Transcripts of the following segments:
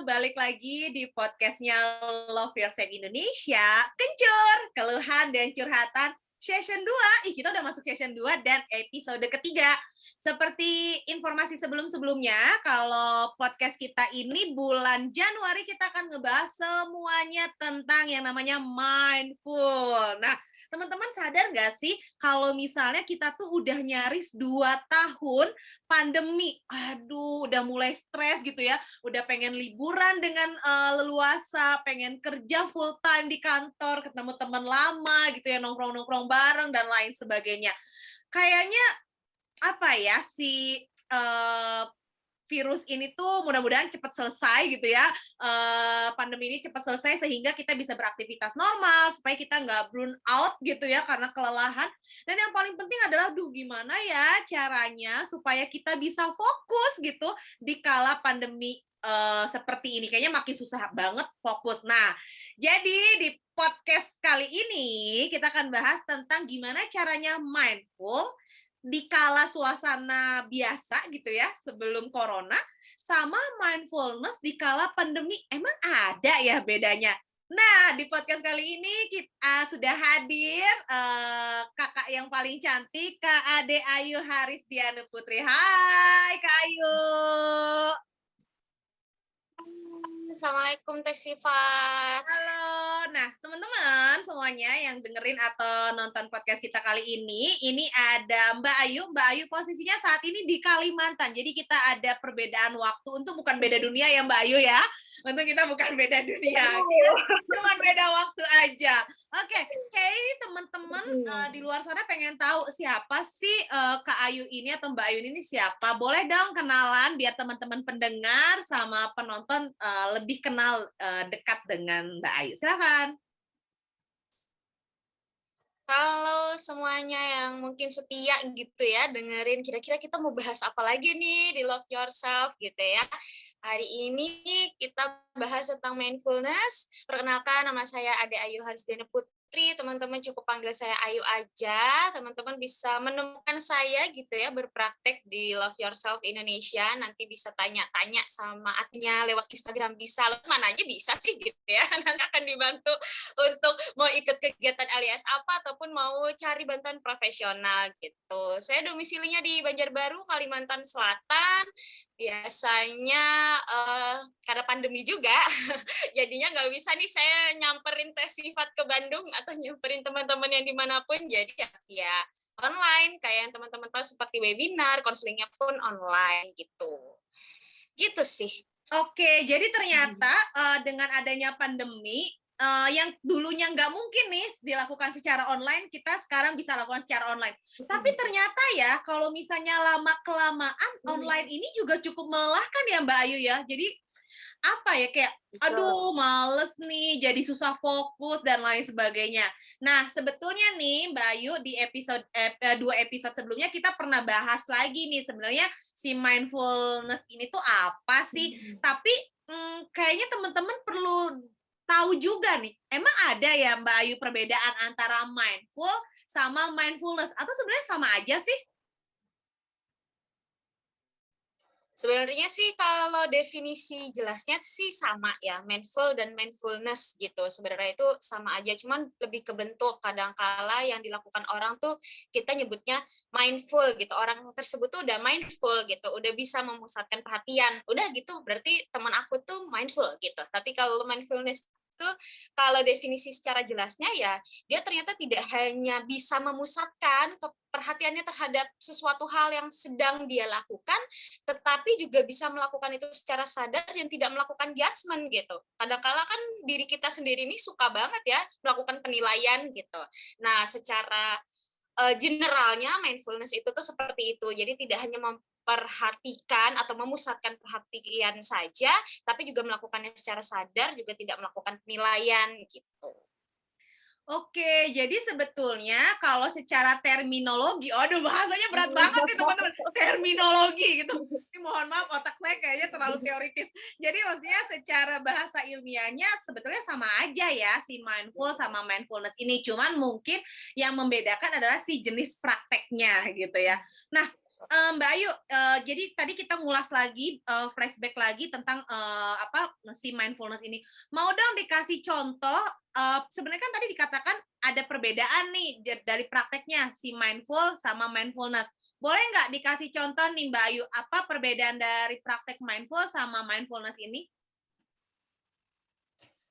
balik lagi di podcastnya Love Yourself Indonesia, Kencur, Keluhan dan Curhatan Session 2. Kita udah masuk Session 2 dan episode ketiga. Seperti informasi sebelum-sebelumnya, kalau podcast kita ini bulan Januari kita akan ngebahas semuanya tentang yang namanya mindful. Nah, teman-teman sadar nggak sih kalau misalnya kita tuh udah nyaris 2 tahun pandemi, aduh udah mulai stres gitu ya, udah pengen liburan dengan leluasa, pengen kerja full time di kantor, ketemu teman lama gitu ya, nongkrong-nongkrong bareng dan lain sebagainya. Kayaknya apa ya virus ini tuh mudah-mudahan cepat selesai gitu ya, pandemi ini cepat selesai sehingga kita bisa beraktivitas normal, supaya kita nggak burn out gitu ya karena kelelahan. Dan yang paling penting adalah, gimana ya caranya supaya kita bisa fokus gitu di kala pandemi seperti ini. Kayaknya makin susah banget fokus. Nah, jadi di podcast kali ini kita akan bahas tentang gimana caranya mindful di kala suasana biasa gitu ya, sebelum corona, sama mindfulness di kala pandemi. Emang ada ya bedanya? Nah, di podcast kali ini kita sudah hadir kakak yang paling cantik, Kak Ade Ayu Harisdiana Putri. Hai, Kak Ayu. Assalamualaikum Teh Siva. Halo. Nah, teman-teman semuanya yang dengerin atau nonton podcast kita kali ini ada Mbak Ayu. Mbak Ayu posisinya saat ini di Kalimantan. Jadi kita ada perbedaan waktu. Untuk bukan beda dunia ya Mbak Ayu ya. Untuk kita bukan beda dunia. Cuma beda waktu aja. Oke, kayak ini teman-teman di luar sana pengen tahu siapa sih Kak Ayu ini atau Mbak Ayu ini siapa? Boleh dong kenalan biar teman-teman pendengar sama penonton lebih kenal dekat dengan Mbak Ayu. Silakan. Halo semuanya yang mungkin setia gitu ya dengerin kira-kira kita mau bahas apa lagi nih di Love Yourself gitu ya. Hari ini kita bahas tentang mindfulness. Perkenalkan, nama saya Ade Ayu Harisdiana Putri. Teman-teman cukup panggil saya Ayu aja. Teman-teman bisa menemukan saya gitu ya berpraktek di Love Yourself Indonesia. Nanti bisa tanya-tanya sama adminnya lewat Instagram bisa. Mana aja bisa sih gitu ya. Nanti akan dibantu untuk mau ikut kegiatan alias apa ataupun mau cari bantuan profesional gitu. Saya domisilinya di Banjarbaru, Kalimantan Selatan. Biasanya karena pandemi juga, jadinya nggak bisa nih saya nyamperin Teh Sifat ke Bandung atau nyamperin teman-teman yang dimanapun, jadi ya online, kayak yang teman-teman tahu seperti webinar, konselingnya pun online gitu. Gitu sih. Oke, jadi ternyata dengan adanya pandemi, yang dulunya nggak mungkin nih dilakukan secara online, kita sekarang bisa lakukan secara online. Tapi ternyata ya, kalau misalnya lama-kelamaan, online ini juga cukup melelahkan ya Mbak Ayu ya. Jadi apa ya, kayak aduh males nih, jadi susah fokus dan lain sebagainya. Nah, sebetulnya nih Mbak Ayu di episode 2 episode sebelumnya kita pernah bahas lagi nih sebenarnya si mindfulness ini tuh apa sih? Tapi kayaknya teman-teman perlu tahu juga nih, emang ada ya Mbak Ayu perbedaan antara mindful sama mindfulness atau sebenarnya sama aja sih? Sebenarnya sih kalau definisi jelasnya sih sama ya, mindful dan mindfulness gitu. Sebenarnya itu sama aja, cuman lebih ke bentuk. Kadangkala yang dilakukan orang tuh kita nyebutnya mindful gitu. Orang tersebut tuh udah mindful gitu, udah bisa memusatkan perhatian. Udah gitu, berarti teman aku tuh mindful gitu. Tapi kalau mindfulness itu kalau definisi secara jelasnya ya, dia ternyata tidak hanya bisa memusatkan perhatiannya terhadap sesuatu hal yang sedang dia lakukan, tetapi juga bisa melakukan itu secara sadar dan tidak melakukan judgement gitu. Kadang-kala kan diri kita sendiri ini suka banget ya melakukan penilaian gitu. Nah, secara generalnya mindfulness itu tuh seperti itu. Jadi tidak hanya memperhatikan atau memusatkan perhatian saja, tapi juga melakukannya secara sadar, juga tidak melakukan penilaian gitu. Oke, jadi sebetulnya kalau secara terminologi, aduh bahasanya berat banget nih teman-teman, terminologi gitu. Ini mohon maaf otak saya kayaknya terlalu teoritis. Jadi maksudnya secara bahasa ilmiahnya sebetulnya sama aja ya si mindful sama mindfulness ini. Cuman mungkin yang membedakan adalah si jenis prakteknya gitu ya. Nah, Mbak Ayu, jadi tadi kita ngulas lagi, flashback lagi tentang, si mindfulness ini. Mau dong dikasih contoh, sebenarnya kan tadi dikatakan ada perbedaan nih dari prakteknya, si mindful sama mindfulness. Boleh nggak dikasih contoh nih Mbak Ayu, apa perbedaan dari praktek mindful sama mindfulness ini?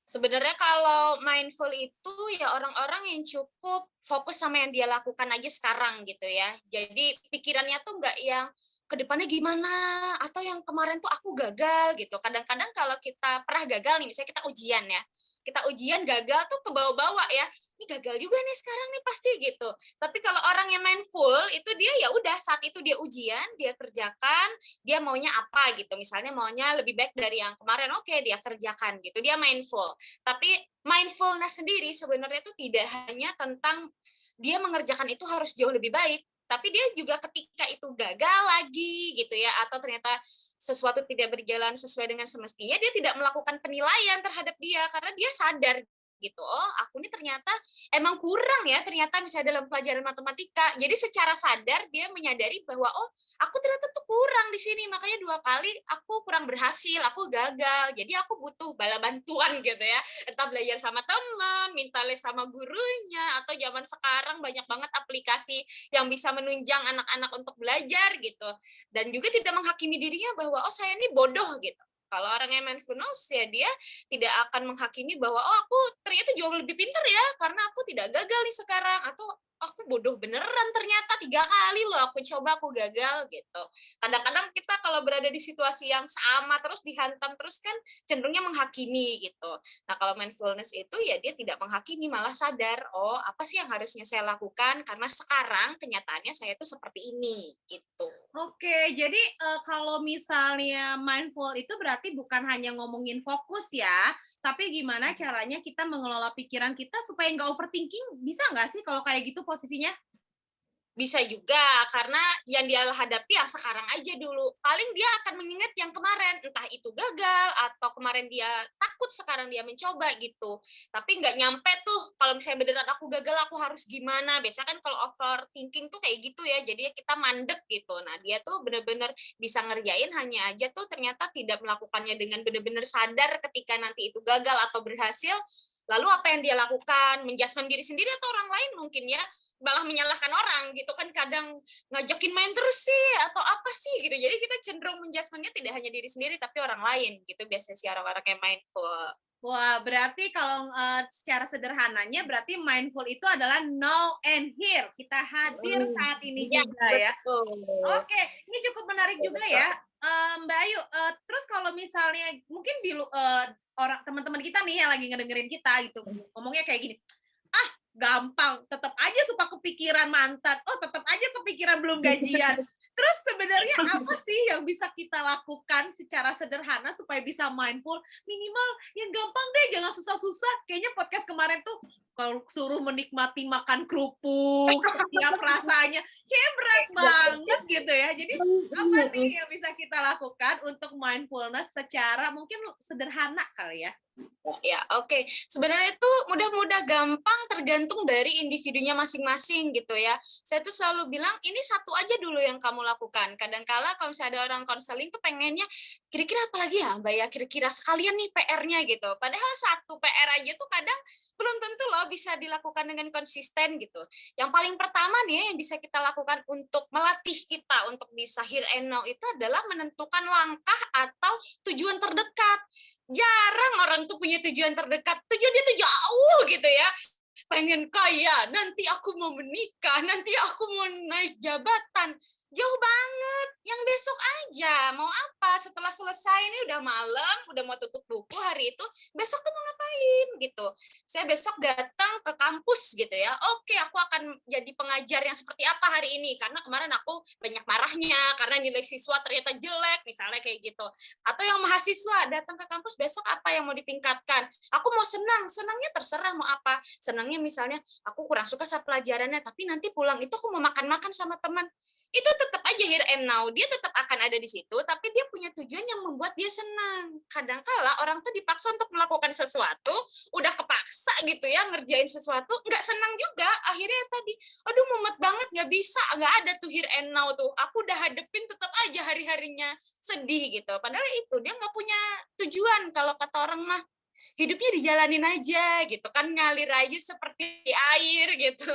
Sebenarnya kalau mindful itu ya orang-orang yang cukup fokus sama yang dia lakukan aja sekarang gitu ya. Jadi pikirannya tuh nggak yang ke depannya gimana atau yang kemarin tuh aku gagal gitu. Kadang-kadang kalau kita pernah gagal nih, misalnya kita ujian ya. Kita ujian gagal tuh ke bawah-bawah ya. Ini gagal juga nih sekarang nih pasti gitu. Tapi kalau orang yang mindful itu dia ya udah saat itu dia ujian, dia kerjakan, dia maunya apa gitu. Misalnya maunya lebih baik dari yang kemarin, oke dia kerjakan gitu. Dia mindful. Tapi mindfulness sendiri sebenarnya itu tidak hanya tentang dia mengerjakan itu harus jauh lebih baik, tapi dia juga ketika itu gagal lagi gitu ya, atau ternyata sesuatu tidak berjalan sesuai dengan semestinya, dia tidak melakukan penilaian terhadap dia karena dia sadar gitu, oh aku ini ternyata emang kurang ya ternyata misalnya dalam pelajaran matematika. Jadi secara sadar dia menyadari bahwa oh aku ternyata tuh kurang di sini, makanya 2 kali aku kurang berhasil, aku gagal. Jadi aku butuh bala bantuan gitu ya. Entah belajar sama teman, minta les sama gurunya, atau zaman sekarang banyak banget aplikasi yang bisa menunjang anak-anak untuk belajar gitu. Dan juga tidak menghakimi dirinya bahwa oh saya ini bodoh gitu. Kalau orang yang mindfulness ya dia tidak akan menghakimi bahwa oh aku ternyata jauh lebih pintar ya karena aku tidak gagal nih sekarang, atau aku bodoh beneran ternyata 3 kali loh aku coba aku gagal gitu. Kadang-kadang kita kalau berada di situasi yang sama terus dihantam terus kan cenderungnya menghakimi gitu. Nah kalau mindfulness itu ya dia tidak menghakimi, malah sadar oh apa sih yang harusnya saya lakukan karena sekarang kenyataannya saya itu seperti ini gitu. Oke, jadi, kalau misalnya mindful itu berarti bukan hanya ngomongin fokus ya, tapi gimana caranya kita mengelola pikiran kita supaya nggak overthinking, bisa nggak sih kalau kayak gitu posisinya? Bisa juga, karena yang dia hadapi yang sekarang aja dulu. Paling dia akan mengingat yang kemarin, entah itu gagal, atau kemarin dia takut, sekarang dia mencoba gitu. Tapi nggak nyampe tuh, kalau misalnya beneran aku gagal, aku harus gimana. Biasanya kan kalau overthinking tuh kayak gitu ya, jadi kita mandek gitu. Nah, dia tuh bener-bener bisa ngerjain, hanya aja tuh ternyata tidak melakukannya dengan bener-bener sadar ketika nanti itu gagal atau berhasil. Lalu apa yang dia lakukan? Menjudgment diri sendiri atau orang lain mungkin ya, malah menyalahkan orang gitu kan, kadang ngajakin main terus sih atau apa sih gitu, jadi kita cenderung menjudgementnya tidak hanya diri sendiri tapi orang lain gitu biasanya sih orang-orang yang mindful. Wah, berarti kalau, secara sederhananya berarti mindful itu adalah now and here, kita hadir saat ini Iya juga ya. betul. Oke, ini cukup menarik Betul, juga betul. ya, Mbak Ayu, terus kalau misalnya mungkin orang teman-teman kita nih yang lagi ngedengerin kita gitu, ngomongnya kayak gini, "Ah, gampang, tetap aja suka kepikiran mantan, oh tetap aja kepikiran belum gajian." Terus sebenarnya apa sih yang bisa kita lakukan secara sederhana supaya bisa mindful? Minimal yang gampang deh, jangan susah-susah. Kayaknya podcast kemarin tuh kalau suruh menikmati makan kerupuk, setiap rasanya, kayaknya berat banget gitu ya. Jadi apa nih yang bisa kita lakukan untuk mindfulness secara mungkin sederhana kali ya? Ya, oke. Sebenarnya itu mudah-mudah gampang tergantung dari individunya masing-masing gitu ya. Saya tuh selalu bilang ini satu aja dulu yang kamu lakukan. Kadang-kala kalau misalnya ada orang konseling tuh pengennya kira-kira apa lagi ya Mbak ya, kira-kira sekalian nih PR-nya gitu. Padahal satu PR aja tuh kadang belum tentu loh bisa dilakukan dengan konsisten gitu. Yang paling pertama nih yang bisa kita lakukan untuk melatih kita untuk bisa here and now itu adalah menentukan langkah atau tujuan terdekat. Jarang orang tuh punya tujuan terdekat, tujuan dia tuh jauh gitu ya, pengen kaya, nanti aku mau menikah, nanti aku mau naik jabatan. Jauh banget, yang besok aja. Mau apa? Setelah selesai ini udah malam, udah mau tutup buku hari itu, besok tuh mau ngapain gitu. Saya besok datang ke kampus gitu ya. Oke, aku akan jadi pengajar yang seperti apa hari ini karena kemarin aku banyak marahnya karena nilai siswa ternyata jelek, misalnya kayak gitu. Atau yang mahasiswa datang ke kampus besok apa yang mau ditingkatkan. Aku mau senang, senangnya terserah mau apa. Senangnya misalnya aku kurang suka sama pelajarannya, tapi nanti pulang itu aku mau makan-makan sama teman. itu tetap aja here and now, dia tetap akan ada di situ, tapi dia punya tujuan yang membuat dia senang. Kadangkala orang tuh dipaksa untuk melakukan sesuatu, udah kepaksa gitu ya ngerjain sesuatu, nggak senang juga. Akhirnya tadi, aduh mumet banget, nggak bisa, nggak ada tuh here and now tuh. Aku udah hadepin tetap aja hari-harinya sedih gitu. Padahal itu dia nggak punya tujuan. Kalau kata orang mah hidupnya dijalanin aja gitu kan, ngalir aja seperti air gitu.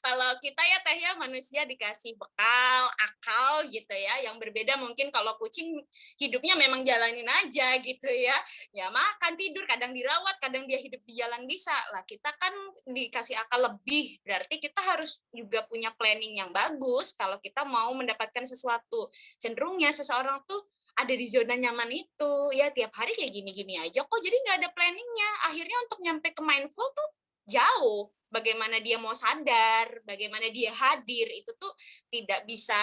Kalau kita ya Teh ya manusia dikasih bekal, akal gitu ya, yang berbeda mungkin kalau kucing hidupnya memang jalanin aja gitu ya. Ya makan, tidur, kadang dirawat, kadang dia hidup di jalan bisa. Lah kita kan dikasih akal lebih, berarti kita harus juga punya planning yang bagus kalau kita mau mendapatkan sesuatu. Cenderungnya seseorang tuh ada di zona nyaman itu, ya tiap hari kayak gini-gini aja kok, jadi nggak ada planningnya. Akhirnya untuk nyampe ke mindful tuh jauh. Bagaimana dia mau sadar, bagaimana dia hadir, itu tuh tidak bisa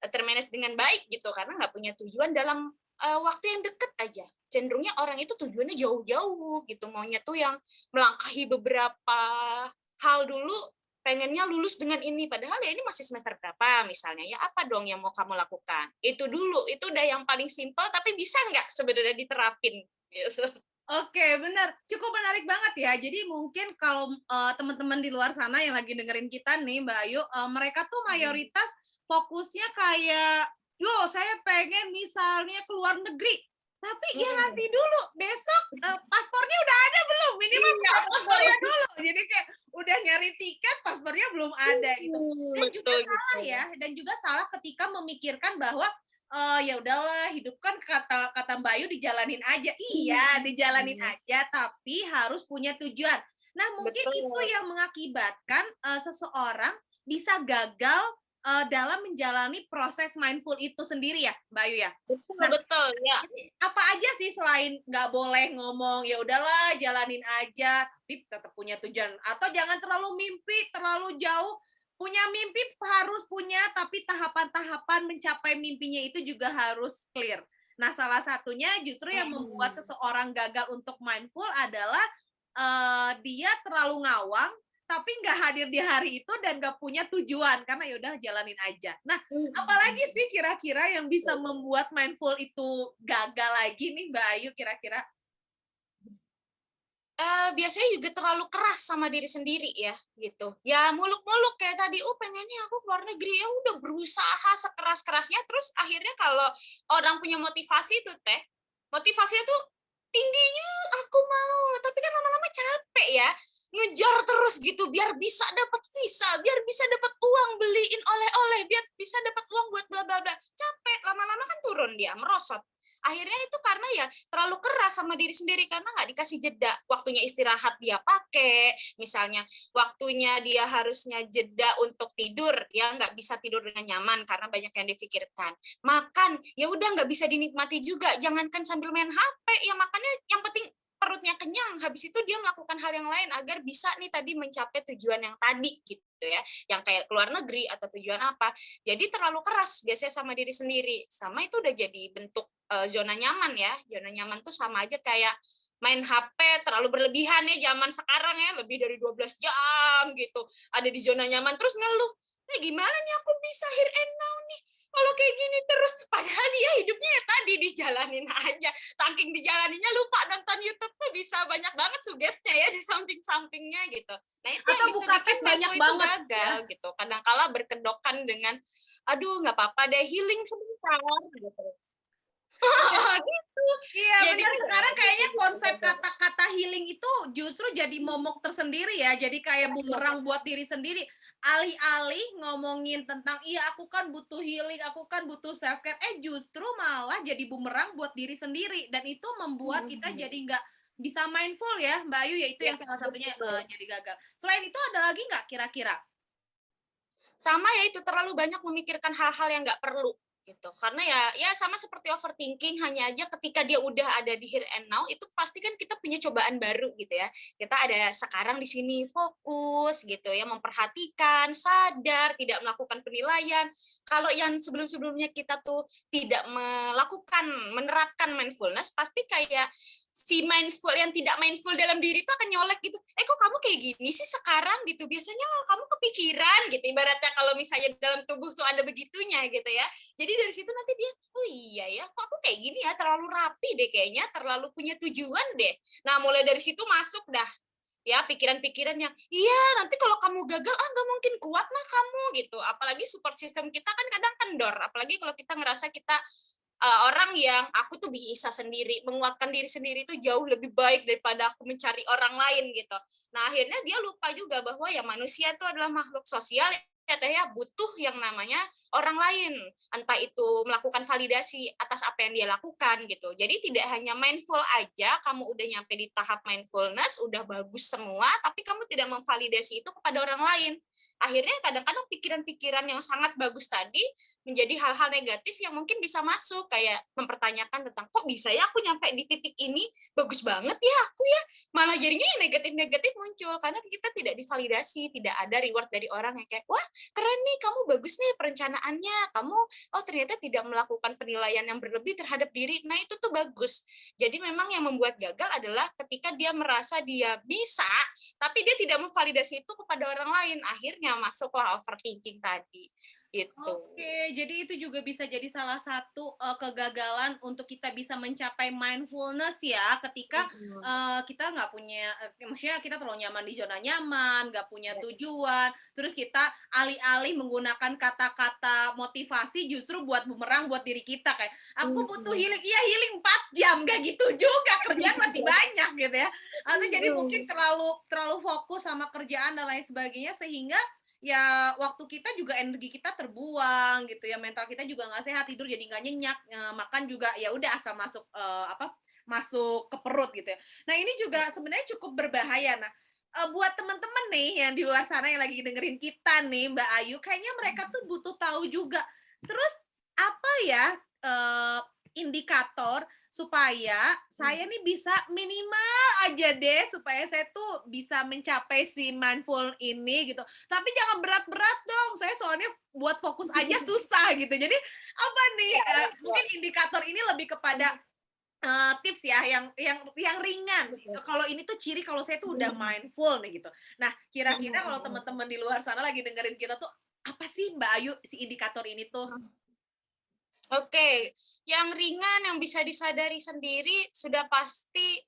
termanage dengan baik gitu, karena nggak punya tujuan dalam waktu yang deket aja. Cenderungnya orang itu tujuannya jauh-jauh gitu, maunya tuh yang melangkahi beberapa hal dulu, pengennya lulus dengan ini, padahal ya ini masih semester berapa misalnya, ya apa dong yang mau kamu lakukan? Itu dulu, itu udah yang paling simpel, tapi bisa nggak sebenarnya diterapin? Gitu. Oke, benar. Cukup menarik banget ya. Jadi mungkin kalau teman-teman di luar sana yang lagi dengerin kita nih, Mbak Ayu, mereka tuh mayoritas fokusnya kayak, "Yo, saya pengen misalnya ke luar negeri." Tapi ya nanti dulu, besok paspornya udah ada belum? Minimal Iya, punya paspornya dulu. Jadi kayak udah nyari tiket, paspornya belum ada gitu. Dan juga betul salah gitu. ya, dan juga salah ketika memikirkan bahwa ya udahlah, hidup kan kata kata Mbak Ayu dijalanin aja. Iya, dijalanin aja, tapi harus punya tujuan. Nah, mungkin itu Betul. yang mengakibatkan, seseorang bisa gagal, dalam menjalani proses mindful itu sendiri ya, Mbak Ayu ya? Betul, Nah, betul, ya. jadi apa aja sih selain nggak boleh ngomong, "Ya udahlah jalanin aja," tapi tetap punya tujuan, atau jangan terlalu mimpi terlalu jauh, punya mimpi harus punya, tapi tahapan-tahapan mencapai mimpinya itu juga harus clear. Nah, salah satunya justru yang membuat seseorang gagal untuk mindful adalah, dia terlalu ngawang, tapi nggak hadir di hari itu dan nggak punya tujuan, karena ya udah jalanin aja. Nah, apalagi sih kira-kira yang bisa membuat mindful itu gagal lagi nih, Mbak Ayu kira-kira? Biasanya juga terlalu keras sama diri sendiri ya, gitu. Ya muluk-muluk kayak tadi, "Oh pengennya aku keluar negeri," ya udah berusaha sekeras-kerasnya, terus akhirnya kalau orang punya motivasi tuh Teh, motivasinya tuh tingginya, "Aku mau," tapi kan lama-lama capek ya, ngejar terus gitu biar bisa dapat visa, biar bisa dapat uang beliin oleh-oleh, biar bisa dapat uang buat bla bla bla. Capek, lama-lama kan turun dia, merosot. Akhirnya itu karena ya terlalu keras sama diri sendiri karena nggak dikasih jeda, waktunya istirahat dia pakai, misalnya waktunya dia harusnya jeda untuk tidur, dia nggak bisa tidur dengan nyaman karena banyak yang difikirkan. Makan, ya udah nggak bisa dinikmati juga, jangankan sambil main HP, ya makannya yang penting perutnya kenyang, habis itu dia melakukan hal yang lain agar bisa nih tadi mencapai tujuan yang tadi gitu ya, yang kayak keluar negeri atau tujuan apa. Jadi terlalu keras biasanya sama diri sendiri, sama itu udah jadi bentuk zona nyaman ya. Zona nyaman tuh sama aja kayak main HP terlalu berlebihan ya zaman sekarang ya, lebih dari 12 jam gitu. Ada di zona nyaman terus ngeluh, "Nah, gimana nih aku bisa here and now nih? Kalau kayak gini terus." Padahal dia hidupnya ya tadi dijalanin aja. Saking dijalaninya lupa nonton YouTube tuh bisa banyak banget sugesnya ya di samping-sampingnya gitu. Nah, itu yang Atau bisa buka bikin tab banyak mindful itu banget gagal ya? gitu. Kadang-kala berkedokan dengan, "Aduh nggak apa-apa deh, healing sebentar," gitu. Gitu. Iya benar, Jadinya ya sekarang kayaknya gitu-gitu konsep gagal. kata-kata healing itu justru jadi momok tersendiri ya, jadi kayak bumerang buat diri sendiri. Alih-alih ngomongin tentang, "Iya aku kan butuh healing, aku kan butuh self care," justru malah jadi bumerang buat diri sendiri dan itu membuat kita jadi nggak bisa mindful ya, Mbak Ayu ya, itu Ya, yang salah satunya, betul. jadi gagal. Selain itu ada lagi nggak kira-kira? Sama ya itu terlalu banyak memikirkan hal-hal yang nggak perlu gitu. Karena ya sama seperti overthinking, hanya aja ketika dia udah ada di here and now itu pasti kan kita punya cobaan baru gitu ya. Kita ada sekarang di sini fokus gitu ya, memperhatikan, sadar, tidak melakukan penilaian. Kalau yang sebelum-sebelumnya kita tuh tidak melakukan, menerapkan mindfulness pasti kayak si mindful yang tidak mindful dalam diri itu akan nyolek gitu. Kok kamu kayak gini sih sekarang gitu. Biasanya kamu kepikiran gitu. Ibaratnya kalau misalnya dalam tubuh tuh ada begitunya gitu ya. Jadi dari situ nanti dia, oh iya ya, kok aku kayak gini ya, terlalu rapi deh kayaknya, terlalu punya tujuan deh. Nah, mulai dari situ masuk dah ya pikiran-pikirannya, iya nanti kalau kamu gagal nggak mungkin kuat mah kamu gitu. Apalagi support system kita kan kadang kendor, apalagi kalau kita ngerasa kita orang yang aku tuh bisa sendiri, menguatkan diri sendiri itu jauh lebih baik daripada aku mencari orang lain gitu. Nah akhirnya dia lupa juga bahwa ya manusia itu adalah makhluk sosial ya, butuh yang namanya orang lain, entah itu melakukan validasi atas apa yang dia lakukan gitu. Jadi tidak hanya mindful aja, kamu udah nyampe di tahap mindfulness, udah bagus semua, tapi kamu tidak memvalidasi itu kepada orang lain. Akhirnya kadang-kadang pikiran-pikiran yang sangat bagus tadi menjadi hal-hal negatif yang mungkin bisa masuk, kayak mempertanyakan tentang kok bisa ya aku nyampe di titik ini, bagus banget ya aku ya, malah jadinya yang negatif-negatif muncul karena kita tidak divalidasi, tidak ada reward dari orang yang kayak wah keren nih kamu, bagus nih perencanaannya kamu, oh ternyata tidak melakukan penilaian yang berlebih terhadap diri. Nah itu tuh bagus. Jadi memang yang membuat gagal adalah ketika dia merasa dia bisa tapi dia tidak memvalidasi itu kepada orang lain, akhirnya masuklah overthinking tadi itu. Oke, jadi itu juga bisa jadi salah satu, kegagalan untuk kita bisa mencapai mindfulness ya, ketika, kita nggak punya maksudnya kita terlalu nyaman di zona nyaman, nggak punya tujuan, terus kita alih-alih menggunakan kata-kata motivasi justru buat bumerang buat diri kita, kayak, "Aku butuh healing," iya healing 4 jam, nggak gitu juga, kerjaan masih banyak gitu ya. Atau jadi mungkin terlalu terlalu fokus sama kerjaan dan lain sebagainya, sehingga ya waktu kita juga energi kita terbuang gitu ya, mental kita juga nggak sehat, tidur jadi nggak nyenyak, makan juga ya udah asal masuk, masuk ke perut gitu ya. Nah ini juga sebenarnya cukup berbahaya. Nah, buat teman-teman nih yang di luar sana yang lagi dengerin kita nih Mbak Ayu, kayaknya mereka tuh butuh tahu juga, terus apa ya, indikator supaya saya nih bisa minimal aja deh, supaya saya tuh bisa mencapai si mindful ini gitu. Tapi jangan berat-berat dong, saya soalnya buat fokus aja susah gitu. Jadi apa nih, mungkin indikator ini lebih kepada, tips ya yang ringan, kalau ini tuh ciri kalau saya tuh udah mindful nih gitu. Nah, kira-kira kalau teman-teman di luar sana lagi dengerin kita tuh, apa sih Mbak Ayu si indikator ini tuh? Oke, yang ringan yang bisa disadari sendiri sudah pasti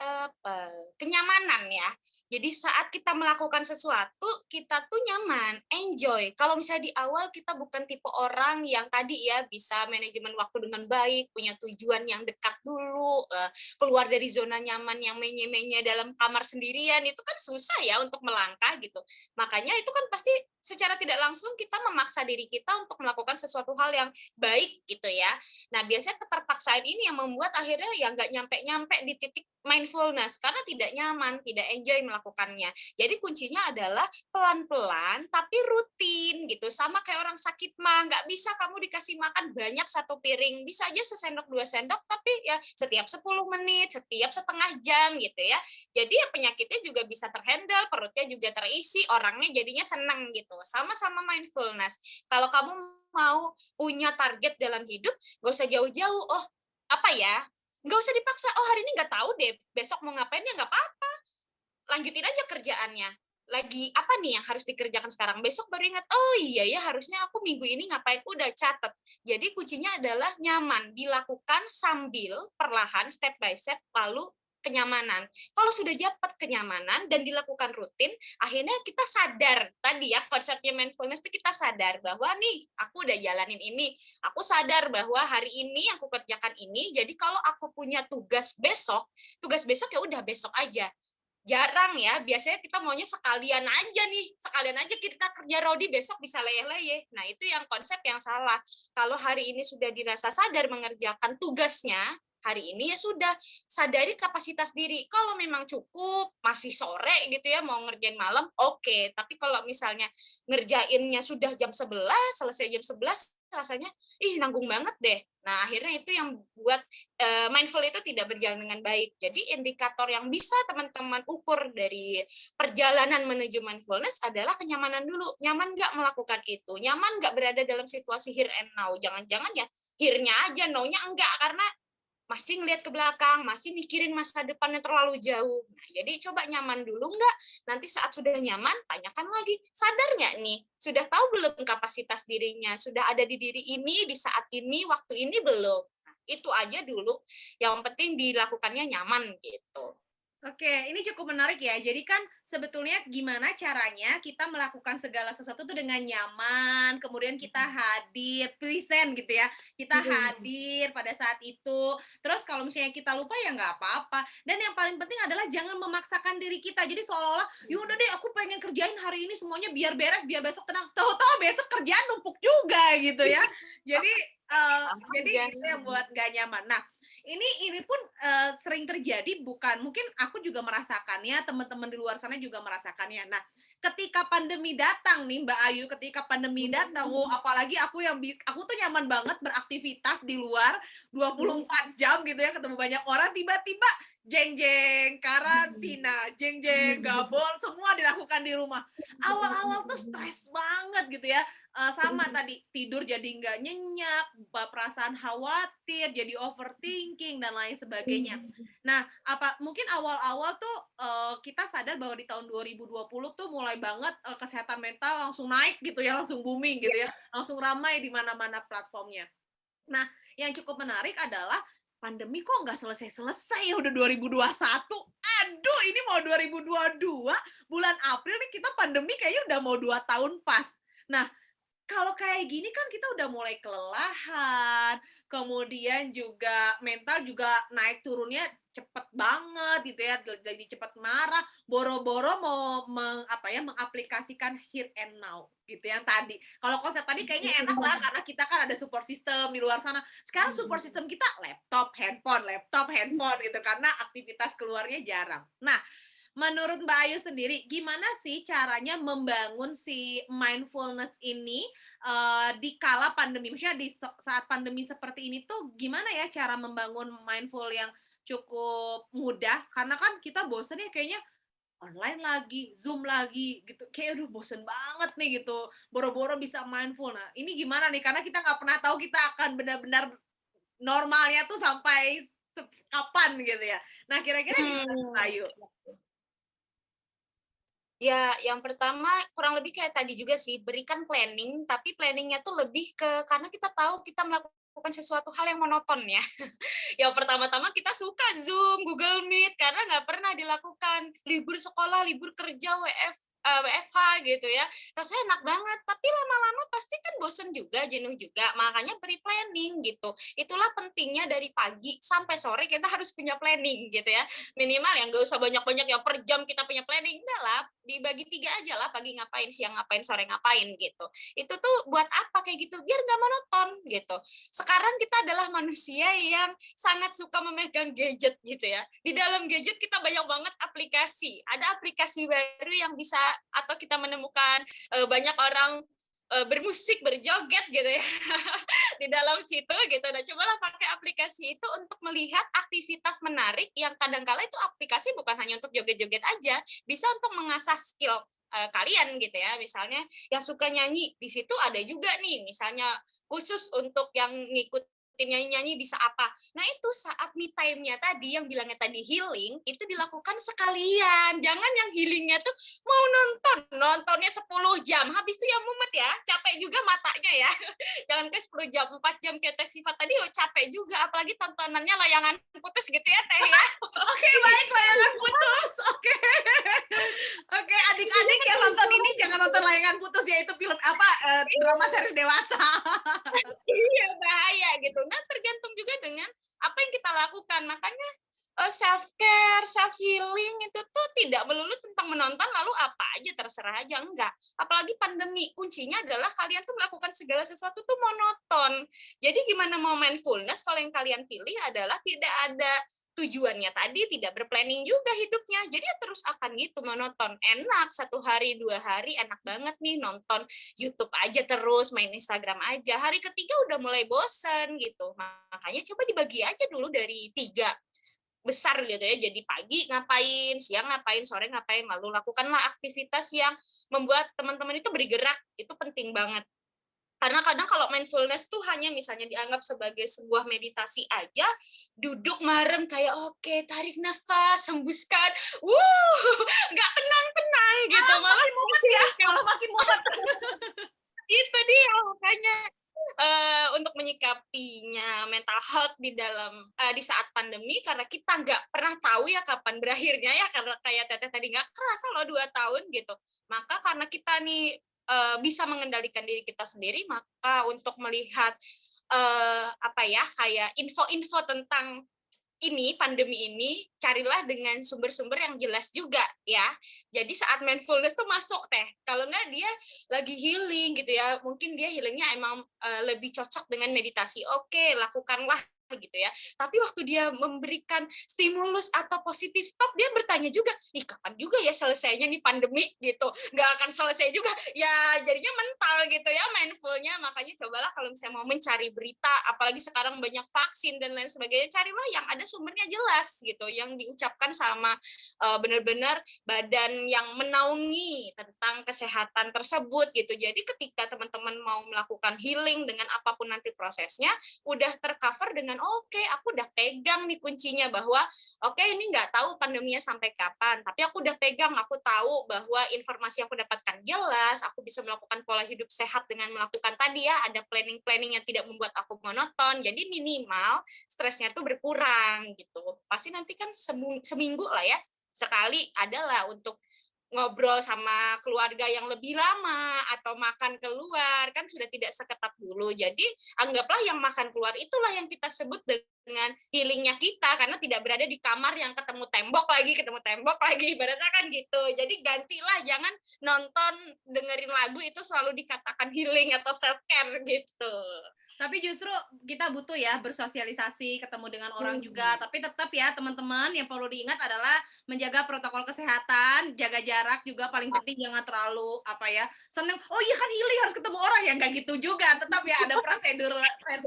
kenyamanan ya. Jadi saat kita melakukan sesuatu, kita tuh nyaman, enjoy. Kalau misalnya di awal kita bukan tipe orang yang tadi ya bisa manajemen waktu dengan baik, punya tujuan yang dekat dulu, keluar dari zona nyaman yang menye-menye dalam kamar sendirian, itu kan susah ya untuk melangkah gitu. Makanya itu kan pasti secara tidak langsung kita memaksa diri kita untuk melakukan sesuatu hal yang baik gitu ya. Nah, biasanya keterpaksaan ini yang membuat akhirnya ya nggak nyampe-nyampe di titik mindfulness karena tidak nyaman, tidak enjoy melakukannya. Jadi kuncinya adalah pelan-pelan tapi rutin gitu. Sama kayak orang sakit mah, nggak bisa kamu dikasih makan banyak satu piring, bisa aja sesendok dua sendok tapi ya setiap 10 menit, setiap setengah jam gitu ya. Jadi ya penyakitnya juga bisa terhandle, perutnya juga terisi, orangnya jadinya seneng gitu. Sama-sama mindfulness. Kalau kamu mau punya target dalam hidup, gak usah jauh-jauh. Oh, apa ya? Gak usah dipaksa. Oh, hari ini nggak tahu deh. Besok mau ngapain ya nggak apa-apa. Lanjutin aja kerjaannya. Lagi apa nih yang harus dikerjakan sekarang? Besok baru ingat, oh iya ya harusnya aku minggu ini ngapain, udah catet. Jadi kuncinya adalah nyaman, dilakukan sambil perlahan, step by step, lalu kenyamanan. Kalau sudah dapat kenyamanan dan dilakukan rutin, akhirnya kita sadar tadi ya konsepnya mindfulness itu kita sadar bahwa nih aku udah jalanin ini, aku sadar bahwa hari ini aku kerjakan ini, jadi kalau aku punya tugas besok ya udah besok aja. Jarang ya, biasanya kita maunya sekalian aja kita kerja rodi besok bisa leyeh-leyeh. Nah itu yang konsep yang salah. Kalau hari ini sudah dirasa sadar mengerjakan tugasnya, hari ini ya sudah sadari kapasitas diri. Kalau memang cukup masih sore gitu ya mau ngerjain malam, oke. Tapi kalau misalnya ngerjainnya sudah jam 11, selesai jam 11 rasanya nanggung banget deh. Nah, akhirnya itu yang buat mindful itu tidak berjalan dengan baik. Jadi indikator yang bisa teman-teman ukur dari perjalanan menuju mindfulness adalah kenyamanan dulu. Nyaman nggak melakukan itu? Nyaman nggak berada dalam situasi here and now? Jangan-jangan ya here-nya aja, no-nya enggak. Karena masih ngelihat ke belakang, masih mikirin masa depannya terlalu jauh. Nah, jadi coba nyaman dulu nggak? Nanti saat sudah nyaman, tanyakan lagi, sadar nggak nih? Sudah tahu belum kapasitas dirinya? Sudah ada di diri ini, di saat ini, waktu ini belum? Nah, itu aja dulu. Yang penting dilakukannya nyaman gitu. Oke, ini cukup menarik ya. Jadi kan sebetulnya gimana caranya kita melakukan segala sesuatu tuh dengan nyaman, kemudian kita hadir, present gitu ya. Kita hadir pada saat itu. Terus kalau misalnya kita lupa ya nggak apa-apa. Dan yang paling penting adalah jangan memaksakan diri kita. Jadi seolah-olah, ya udah deh aku pengen kerjain hari ini semuanya biar beres, biar besok tenang. Tahu-tahu besok kerjaan numpuk juga gitu ya. Jadi jadi Aja. itu yang buat nggak nyaman. Nah, ini pun sering terjadi, bukan mungkin aku juga merasakannya, teman-teman di luar sana juga merasakannya. Nah, ketika pandemi datang nih Mbak Ayu, ketika pandemi datang, apalagi aku tuh nyaman banget beraktivitas di luar 24 jam gitu ya, ketemu banyak orang, tiba-tiba jeng jeng karantina, jeng jeng gabol, semua dilakukan di rumah. Awal-awal tuh stres banget gitu ya. Sama tadi tidur jadi nggak nyenyak, perasaan khawatir, jadi overthinking dan lain sebagainya. Nah, mungkin awal-awal tuh kita sadar bahwa di tahun 2020 tuh mulai banget kesehatan mental langsung naik gitu ya, langsung booming gitu ya, langsung ramai di mana-mana platformnya. Nah, yang cukup menarik adalah pandemi kok nggak selesai-selesai ya udah 2021. Aduh, ini mau 2022, bulan April nih kita pandemi kayaknya udah mau 2 tahun pas. Nah, kalau kayak gini kan kita udah mulai kelelahan, kemudian juga mental juga naik turunnya cepet banget gitu ya, jadi cepet marah, boro-boro mau mengaplikasikan here and now gitu yang tadi. Kalau konsep tadi kayaknya enak lah karena kita kan ada support system di luar sana. Sekarang support system kita laptop, handphone gitu karena aktivitas keluarnya jarang. Nah, menurut Mbak Ayu sendiri, gimana sih caranya membangun si mindfulness ini di kala pandemi? Maksudnya di saat pandemi seperti ini tuh gimana ya cara membangun mindful yang cukup mudah? Karena kan kita bosen ya kayaknya online lagi, Zoom lagi gitu. Kayak aduh bosen banget nih gitu. Boro-boro bisa mindful. Nah, ini gimana nih? Karena kita nggak pernah tahu kita akan benar-benar normalnya tuh sampai kapan gitu ya. Nah, kira-kira gimana Mbak Hmm. Ayu? Ya, yang pertama kurang lebih kayak tadi juga sih, berikan planning, tapi planningnya tuh lebih ke karena kita tahu kita melakukan sesuatu hal yang monoton ya. Yang pertama-tama kita suka Zoom, Google Meet, karena nggak pernah dilakukan. Libur sekolah, libur kerja, WFH gitu ya. Rasanya enak banget, tapi lama-lama pasti kan bosen juga, jenuh juga. Makanya beri planning gitu. Itulah pentingnya dari pagi sampai sore kita harus punya planning gitu ya. Minimal yang nggak usah banyak-banyak yang per jam kita punya planning. Enggak lah, dibagi 3 aja lah, pagi ngapain, siang ngapain, sore ngapain gitu. Itu tuh buat apa kayak gitu? Biar nggak monoton gitu. Sekarang kita adalah manusia yang sangat suka memegang gadget gitu ya. Di dalam gadget kita banyak banget aplikasi. Ada aplikasi baru yang bisa atau kita menemukan banyak orang bermusik, berjoget gitu ya di dalam situ gitu. Nah, cobalah pakai aplikasi itu untuk melihat aktivitas menarik yang kadang-kala itu aplikasi bukan hanya untuk joget-joget aja, bisa untuk mengasah skill kalian gitu ya. Misalnya yang suka nyanyi, di situ ada juga nih misalnya khusus untuk yang ngikut nyanyi-nyanyi bisa apa. Nah, itu saat me time-nya tadi, yang bilangnya tadi healing, itu dilakukan sekalian. Jangan yang healingnya tuh mau nontonnya 10 jam, habis itu ya mumet ya, capek juga matanya ya. Jangan ke 10 jam, 4 jam kayak Teh Sifat tadi, capek juga, apalagi tontonannya layangan putus gitu ya Teh ya. Oke, baik, layangan putus. Oke. Oke, adik-adik yang nonton ini jangan nonton layangan putus ya, itu film apa, drama series dewasa. Iya, bahaya gitu. Nah, tergantung juga dengan apa yang kita lakukan. Makanya self care, self healing itu tuh tidak melulu tentang menonton lalu apa aja terserah aja, enggak. Apalagi pandemi, kuncinya adalah kalian tuh melakukan segala sesuatu tuh monoton. Jadi gimana mau mindfulness kalau yang kalian pilih adalah tidak ada tujuannya tadi, tidak berplanning juga hidupnya. Jadi ya terus akan gitu monoton. Enak 1 hari 2 hari enak banget nih nonton YouTube aja terus, main Instagram aja. Hari ketiga udah mulai bosen gitu. Makanya coba dibagi aja dulu dari 3 besar gitu ya. Jadi pagi ngapain, siang ngapain, sore ngapain, lalu lakukanlah aktivitas yang membuat teman-teman itu bergerak. Itu penting banget. Karena kadang kalau mindfulness tuh hanya misalnya dianggap sebagai sebuah meditasi aja, duduk marem kayak oke, tarik nafas, hembuskan, nggak tenang-tenang gitu, Malah malah makin mumet ya, malah makin mumet. itu dia makanya untuk menyikapinya mental health di saat pandemi karena kita nggak pernah tahu ya kapan berakhirnya ya karena kayak Teteh tadi nggak kerasa loh 2 tahun gitu. Maka karena kita nih bisa mengendalikan diri kita sendiri, maka untuk melihat apa ya kayak info-info tentang pandemi ini, carilah dengan sumber-sumber yang jelas juga ya. Jadi saat mindfulness tuh masuk teh. Kalau nggak dia lagi healing gitu ya, mungkin dia healingnya emang lebih cocok dengan meditasi. Oke, lakukanlah gitu ya. Tapi waktu dia memberikan stimulus atau positif talk, dia bertanya juga, nih kapan juga ya selesainya nih pandemi gitu. Nggak akan selesai juga. Ya jadinya mental gitu ya mindfulnya. Makanya cobalah kalau misalnya mau mencari berita, apalagi sekarang banyak vaksin dan lain sebagainya, carilah yang ada sumbernya jelas gitu, yang diucapkan sama benar-benar badan yang menaungi tentang kesehatan tersebut gitu. Jadi ketika teman-teman mau melakukan healing dengan apapun nanti prosesnya, udah tercover dengan oke, aku udah pegang nih kuncinya bahwa oke ini nggak tahu pandeminya sampai kapan, tapi aku udah pegang, aku tahu bahwa informasi yang aku dapatkan jelas, aku bisa melakukan pola hidup sehat dengan melakukan tadi ya, ada planning-planning yang tidak membuat aku monoton, jadi minimal stresnya tuh berkurang gitu. Pasti nanti kan seminggu lah ya, sekali adalah untuk ngobrol sama keluarga yang lebih lama atau makan keluar kan sudah tidak seketat dulu. Jadi anggaplah yang makan keluar itulah yang kita sebut dengan healingnya kita karena tidak berada di kamar yang ketemu tembok lagi ibaratnya kan gitu. Jadi gantilah, jangan nonton dengerin lagu itu selalu dikatakan healing atau self care gitu. Tapi justru kita butuh ya bersosialisasi, ketemu dengan orang juga. Tapi tetap ya teman-teman yang perlu diingat adalah menjaga protokol kesehatan, jaga jarak juga paling penting, jangan terlalu apa ya, seneng, oh iya kan healing harus ketemu orang ya, nggak gitu juga. Tetap ya ada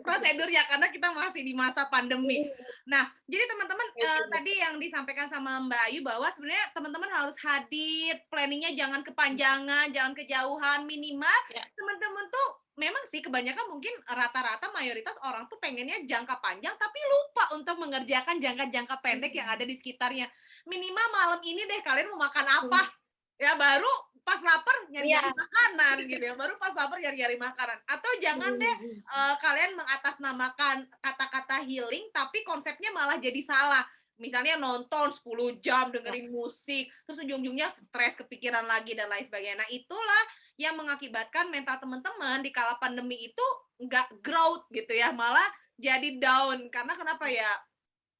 prosedurnya karena kita masih di masa pandemi. Nah, jadi teman-teman tadi yang disampaikan sama Mbak Ayu bahwa sebenarnya teman-teman harus hadir, planningnya jangan kepanjangan, jangan kejauhan, minimal Ya. teman-teman tuh memang sih kebanyakan mungkin rata-rata mayoritas orang tuh pengennya jangka panjang tapi lupa untuk mengerjakan jangka-jangka pendek yang ada di sekitarnya. Minimal malam ini deh kalian mau makan apa? Ya baru pas lapar Iya. nyari-nyari makanan gitu ya. Baru pas lapar nyari-nyari makanan. Atau jangan deh kalian mengatasnamakan kata-kata healing tapi konsepnya malah jadi salah. Misalnya nonton 10 jam dengerin musik, terus ujung-ujungnya stres, kepikiran lagi dan lain sebagainya. Nah, itulah yang mengakibatkan mental teman-teman di kala pandemi itu nggak growth gitu ya, malah jadi down. Karena kenapa ya?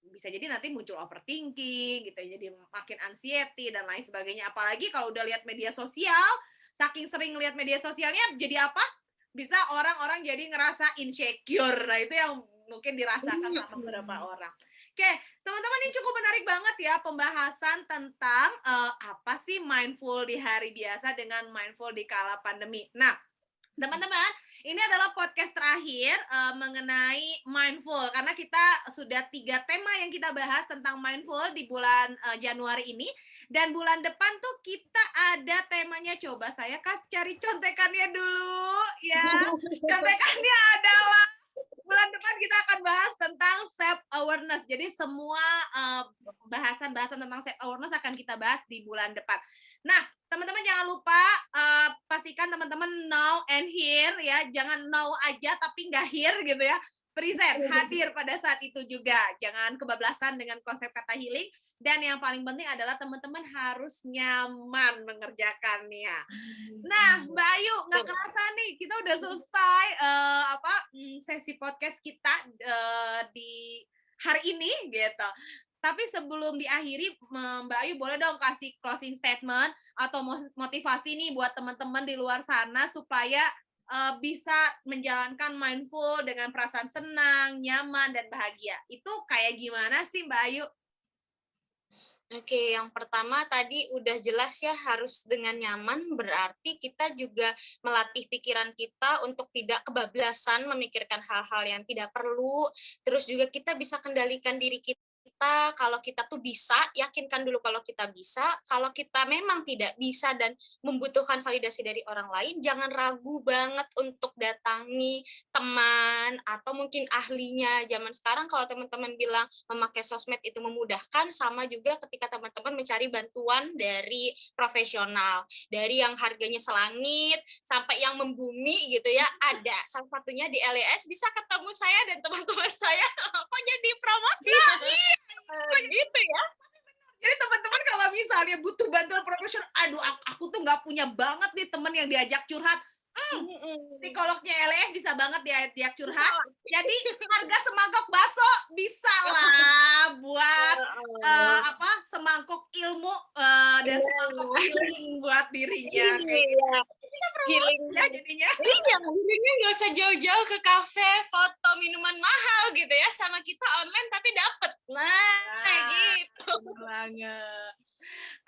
Bisa jadi nanti muncul overthinking gitu, jadi makin anxiety dan lain sebagainya. Apalagi kalau udah lihat media sosial, saking sering lihat media sosialnya jadi apa? Bisa orang-orang jadi ngerasa insecure. Nah, itu yang mungkin dirasakan sama beberapa orang. Oke, teman-teman ini cukup menarik banget ya pembahasan tentang apa sih mindful di hari biasa dengan mindful di kala pandemi. Nah, teman-teman, ini adalah podcast terakhir mengenai mindful karena kita sudah 3 tema yang kita bahas tentang mindful di bulan Januari ini, dan bulan depan tuh kita ada temanya, coba saya cari contekannya dulu ya. Contekannya adalah bulan depan kita akan bahas tentang self awareness. Jadi semua bahasan-bahasan tentang self awareness akan kita bahas di bulan depan. Nah, teman-teman jangan lupa pastikan teman-teman know and hear ya, jangan know aja tapi nggak hear gitu ya. Present, hadir pada saat itu juga. Jangan kebablasan dengan konsep kata healing. Dan yang paling penting adalah teman-teman harus nyaman mengerjakannya. Nah, Mbak Ayu, nggak kerasa nih kita udah selesai sesi podcast kita di hari ini gitu. Tapi sebelum diakhiri, Mbak Ayu boleh dong kasih closing statement atau motivasi nih buat teman-teman di luar sana supaya bisa menjalankan mindful dengan perasaan senang, nyaman, dan bahagia. Itu kayak gimana sih, Mbak Ayu? Oke, yang pertama tadi udah jelas ya harus dengan nyaman, berarti kita juga melatih pikiran kita untuk tidak kebablasan memikirkan hal-hal yang tidak perlu, terus juga kita bisa kendalikan diri kita kita kalau kita tuh bisa, yakinkan dulu kalau kita bisa. Kalau kita memang tidak bisa dan membutuhkan validasi dari orang lain, jangan ragu banget untuk datangi teman atau mungkin ahlinya. Zaman sekarang kalau teman-teman bilang memakai sosmed itu memudahkan, sama juga ketika teman-teman mencari bantuan dari profesional. Dari yang harganya selangit sampai yang membumi gitu ya, ada. Salah satunya di LES bisa ketemu saya dan teman-teman saya. Kok jadi promosi? Gitu ya. Jadi teman-teman kalau misalnya butuh bantuan profesional, aduh aku tuh nggak punya banget nih teman yang diajak curhat. Psikolognya LS bisa banget diajak curhat. Jadi harga semangkok bakso bisa lah buat semangkok ilmu dan semangkok healing buat dirinya. Kayak gitu. Kita Healing ya jadinya. Healingnya nggak usah jauh-jauh ke kafe, foto minuman mahal gitu ya, sama kita online tapi dapet. Nah gitu. Banget.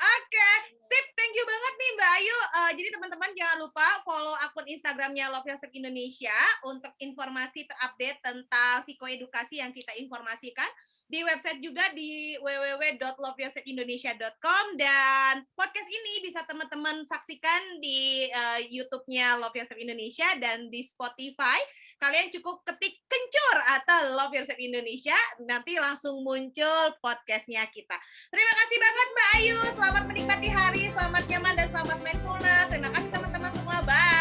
Oke, sip. Thank you banget nih Mbak Ayu. Jadi teman-teman jangan lupa follow akun Instagramnya Love Yourself Indonesia untuk informasi terupdate tentang psikoedukasi yang kita informasikan. Di website juga di www.loveyourselfindonesia.com, dan podcast ini bisa teman-teman saksikan di YouTube-nya Love Yourself Indonesia dan di Spotify. Kalian cukup ketik kencur atau Love Yourself Indonesia, nanti langsung muncul podcastnya kita. Terima kasih banget Mbak Ayu, selamat menikmati hari, selamat nyaman dan selamat mindfulness. Terima kasih teman-teman semua, bye.